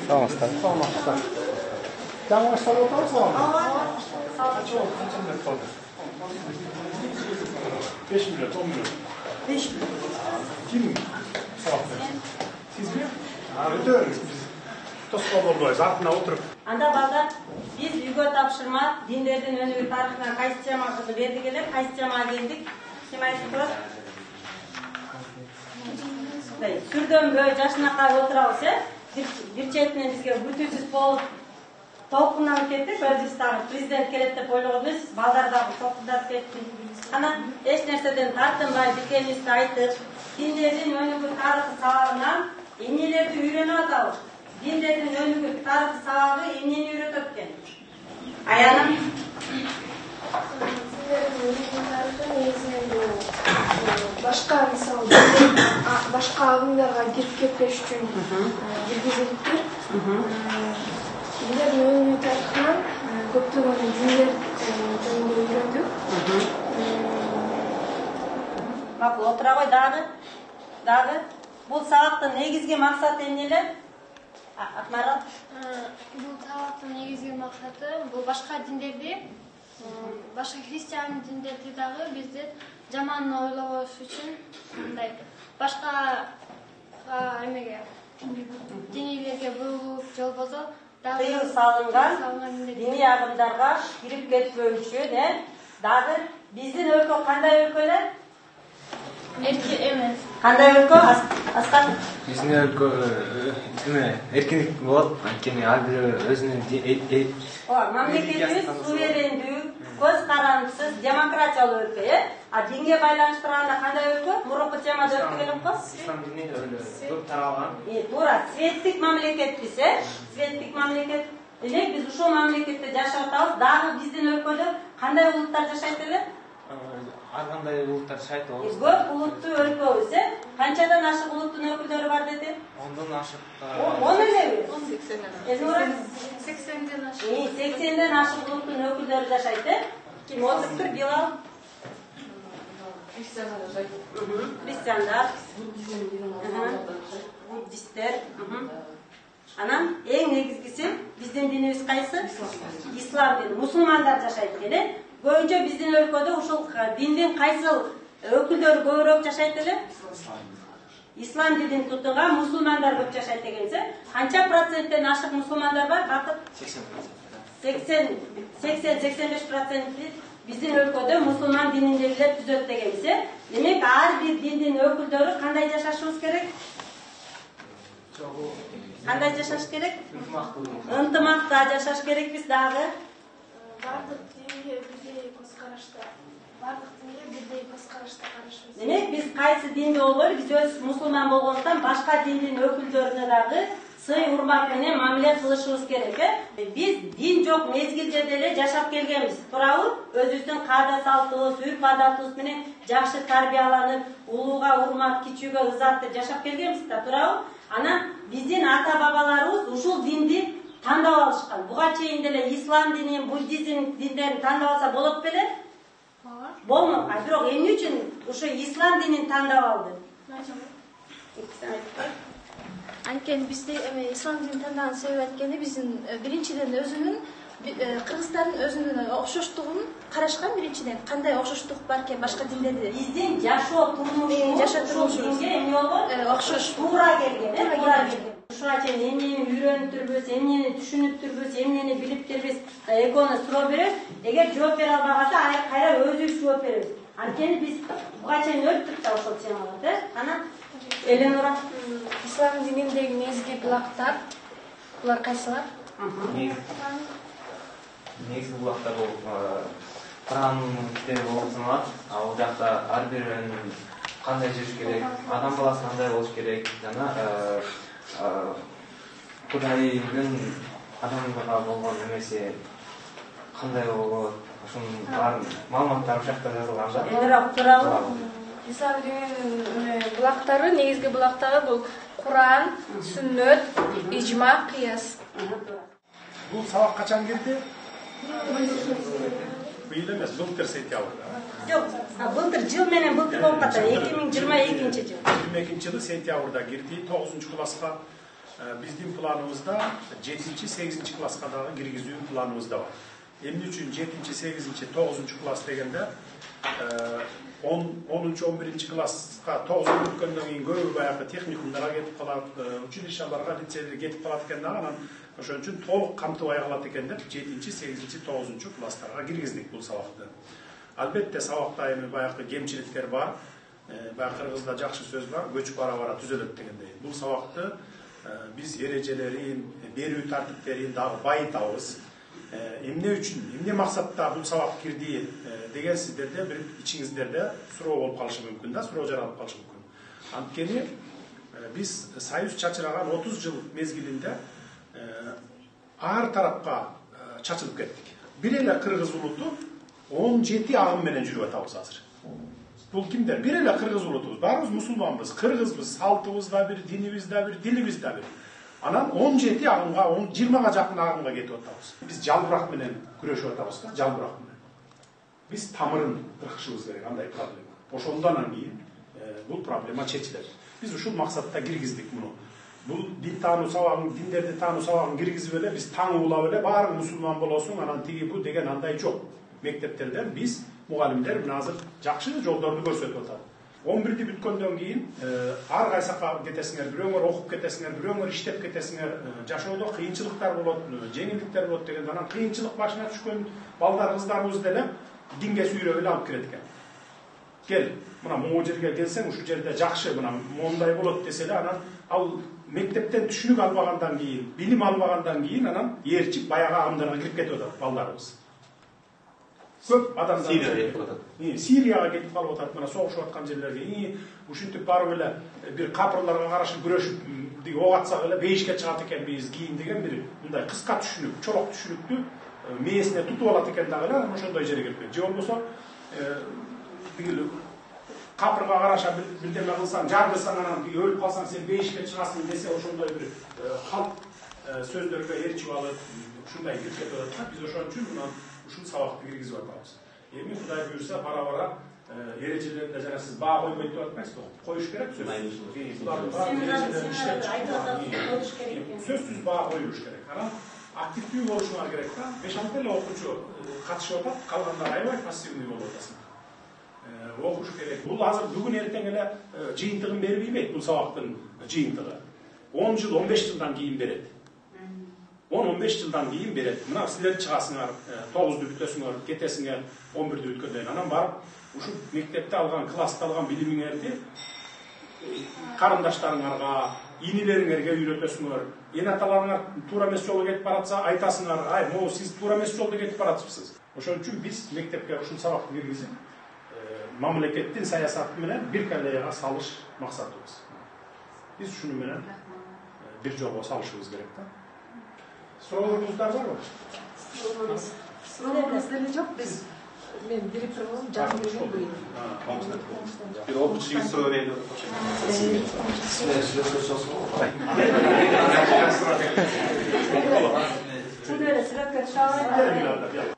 Саламатсыздар. Жаңа баштап отырсыз ғой? Қанша минут қалды? 5 минут, 10 минут. 5 минут. Kim сабақ берді? Siz mi? Өтөңіз біз тосқа болдойыз, артына отырып. Анда балдар, biz үйгө тапшырма, диндердин өнүгүү тарыхына кайсы теманы бердик эле, кайсы темага келдик? Ким айтып турат? Сүрдөнбө, жашынакай отурабыз, бир четинен бизге бүтүнсүз болуп толкундан кеттик, өзүбүз дагы президент келет деп ойлогон эмес, балдар дагы толкундап кетти. Ана эч нерседен тартынбай бекенибизди айтып, диндердин өнүгүү тарыхы сабагынан эмнелерди үйрөнүп атабыз. Диндердин өнүгүү тарыхы сабагы эмнени үйрөтөт экен? Аянам башка мисалы башка агымдарга кирип кетпеш үчүн жүргүзүлүптүр. Диндердин өнүгүү тарыхынан көптөгөн диндер жөнүндө үйрөндүк. макул отурабай дагы бул сабактын негизги максаты эмне эле? Акмарал? Бул сабактын негизги максаты бул башка диндерди, башка христиан диндерди дагы бизди жаман ойлобош үчүн мындай башка эмеге динийлерге бурулуп же болбосо Тыюу салынган диний агымдарга кирип кетпөө үчүн, дагы биздин өлкө кандай өлкө эле? эркин эмес. Кандай өлкө? Аскар? Биздин өлкө эркиндик болот, анткени ар бирөө өзүнүн мамлекетибиз суверендүү, көз карандысыз, демократиялуу өлкө, А динге байланыштырганда кандай өлкө? Мурунку темада өттүк элем го? Ислам дини көп таралган. Туура, светтик мамлекетпиз, Светтик мамлекет. Демек биз ушул мамлекетте жашап атабыз. Дагы биздин өлкөдө кандай улуттар жашайт эле? Ар кандай улуттар жашайт болобуз. Көп улуттуу өлкөбүз, Канчадан ашык улуттун өкүлдөрү бар деди? 10дон ашык. 10 элеби? 80ден ашык. 80ден ашык улуттун өкүлдөрү жашайт, Ким отуруптур? Билал? Христиандар, буддисттер. Анан эң негизгиси биздин динибиз кайсы? Ислам дини. Мусулмандар жашайт экен. Көбүнчө биздин өлкөдө ушул диндин кайсы өкүлдөрү көбүрөөк жашайт эле? Ислам динин тутунган мусулмандар көп жашайт экенсе, канча проценттен ашык мусулмандар бар? Бакыт 80-85% биздин өлкөдө мусулман дининдегилер түзөт дегенсе, демек ар бир диндин өкүлдөрү кандай жашашыбыз керек? Кандай жашаш керек? Ынтымакта жашаш керекпиз дагы. Бардык динге бирдей көз карашта, бардык динге бирдей көз карашта карашыбыз. Демек биз кайсы динде болбойлу, биз өз мусулман болгондуктан башка диндин өкүлдөрүнө дагы сый урмат менен мамиле кылышыбыз керек. Биз дин жок мезгилде деле жашап келгенбиз, туурабы? Өзүбүздүн каада салтыбыз, үрп адатыбыз менен жакшы тарбияланып, улууга урмат, кичүүгө ызатты жашап келгенбиз да, туурабы? Анан биздин ата бабаларыбыз ушул динди тандап алышкан. Буга чейин деле ислам динин, буддизм диндерин тандап алса болот беле? Болмок. Бирок эмне үчүн ушу ислам динин тандап алды? Анткени бизде ислам динин тандаган себеби анткени биздин биринчиден өзүнүн кыргыздардын өзүнүн окшоштугун карашкан. Биринчиден кандай окшоштук бар экен башка диндерде? Биздин жашоо турмушубуз динге эмне болгон? Окшош. Туура келген, Ушуга чейин эмнени үйрөнүптүрбүз, эмнени түшүнүптүрбүз, эмнени билиптирбиз, экөөнү суроо беребиз. Эгер жооп бере албаганда кайра өзүбүз жооп беребиз. Анткени биз буга чейин өттүк да ошол темаларды. Анан Эленора, Ислам дининдеги негизги булактар булар кайсылар? Негизги булактар бул Куранын китеби болуп саналат. Ал жакта ар бирөөнүн кандай жүрүш керек, адам баласы кандай болуш керек, жана Кудайдын адамдарга болгон эмеси кандай болот, ошонун баарын маалыматтар ушул жакта жазылган да. Элерак туурабы? Ислам дининин булактары, негизги булактары бул Куран, Сүннөт, Ижма, Кыяс. Бул сабак качан келди? Быйыл эмес, былтыр сентябрда. Жок, былтыр жыл менен былтыр болуп калды. 2022 жыл. 2022 жылы сентябрда кирди, 9-класска Биздин планыбызда 7-8 класска дагы киргизүү планыбызда бар. Эмне үчүн 7-8, 9 класс дегенде 10-11 класска 9 өткөндөн кийин көбү баягы техникумдарга кетип калат, училищаларга, лицейлерге кетип калат экен дагы, анан ошон үчүн толук камтыбай калат экен деп 7-8, 9 класстарга киргиздик бул сабакты. Албетте сабакта эми баягы кемчиликтер бар. Баягы кыргызда жакшы сөз бар, көч бара-бара түзөлөт дегендей. Бул сабакты биз эрежелерин, берүү тартиптерин дагы байытабыз. Эмне үчүн, эмне максатта бул сабак кирди деген сиздерде бир ичиңиздерде суроо болуп калышы мүмкүн да, суроо жаралып калышы мүмкүн. Анткени биз Союз чачыраган 30 жыл мезгилинде ар тарапка чачылып кеттик. Бир эле кыргыз улуту 17 агым менен жүрүп атабыз азыр. Бул кимдер? Бир эле кыргыз улутубуз. Баарыбыз мусулманбыз, кыргызбыз, салтыбыз да бир, динибиз да бир, дилибиз да бир. Анан 17 агымга, 20га жакын агымга кетип атабыз. Биз жалбырак менен күрөшүп атабыз да, жалбырак менен. Биз тамырын кыркышыбыз керек, андай проблема. Ошондон кийин бул проблема чечилет. Биз ушул максатта киргиздик муну. Бул дин таануу сабагын, диндерди таануу сабагын киргизип эле биз таң улап эле баары мусулман болосуң, анан тиги бу деген андай жок. Мектептерден биз мугалимдер мына азыр жакшы жолдорду көрсөтүп атат. 11-ди бүткөндөн кийин ар кайсакка кетесиңер, бирөөңөр окуп кетесиңер, бирөөңөр иштеп кетесиңер, жашоодо кыйынчылыктар болот, жеңилдиктер болот дегенде анан кыйынчылык башына түшкөн балдар, кыздарыбыз деле динге сүйрөп эле алып кирет экен. Кел, мына могу жерге келсең, ушул жерде жакшы, мына мондай болот десе эле, анан ал мектептен түшүнүк албагандан кийин, билим албагандан кийин анан ээрчип баягы агымдарга кирип кетип атат балдарыбыз. Көп адамдар Сирияга кетип калып атат, мына согушуп аткан жерлерге. Ушинтип барып эле бир капырларга каршы күрөшүп, ок атсак эле бейишке чыгат экенбиз кийин деген бир мындай кыска түшүнүк, чолок түшүнүктү мээсине тутуп алат экен дагы эле, ошондой жерге келип. Же болбосо бир капырга караша бирдеме кылсаң, жардырсаң, анан өлүп калсаң сен бейишке чыгасың десе, ошондой бир халк сөздөргө ээрчип алып, ушундай кирип кетип атат. Биз ошон үчүн мына ушул сабакты киргизип атабыз. Эми Кудай буйрса бара-бара эрежелеринде жана сиз баа койбойт деп атпайсызбы? Коюш керек сөзсүз. Сөзсүз баа коюш керек. Анан активдүү болушуңар керек да. 5-6 эле окуучу катышып атат, калгандары аябай пассивный болуп атасың. Окуш керек. Бул азыр бүгүн эртең эле жыйынтыгын берип ийбейт бул сабактын жыйынтыгы. 10 жыл, 15 жылдан кийин берет. 10-15 жылдан кийин берет. Мына силер чыгасыңар, 9-ду бүтөсүңөр, кетесиңер 11-ди бүткөндөн анан барып ушу мектепте алган, класста алган билимиңерди карындаштарыңарга, инилериңерге үйрөтөсүңөр. Эне аталарыңар туура эмес жолго кетип баратса, айтасыңар, ай, могу сиз туура эмес жолдо кетип баратсызбыз. Ошон үчүн биз мектепке ушул сабакты киргизип, мамлекеттин саясаты менен бир колеяга салыш максатыбыз. Биз ушуну менен бир жолго салышыбыз керек да. Суроолоруңуздар барбы? Суроолорубуз деле жок. Биз мен директор болом, жакын эле быйыл. Bir okutçuyu soru veriyor. Сиздер сүрөткө түшө албайсыздар.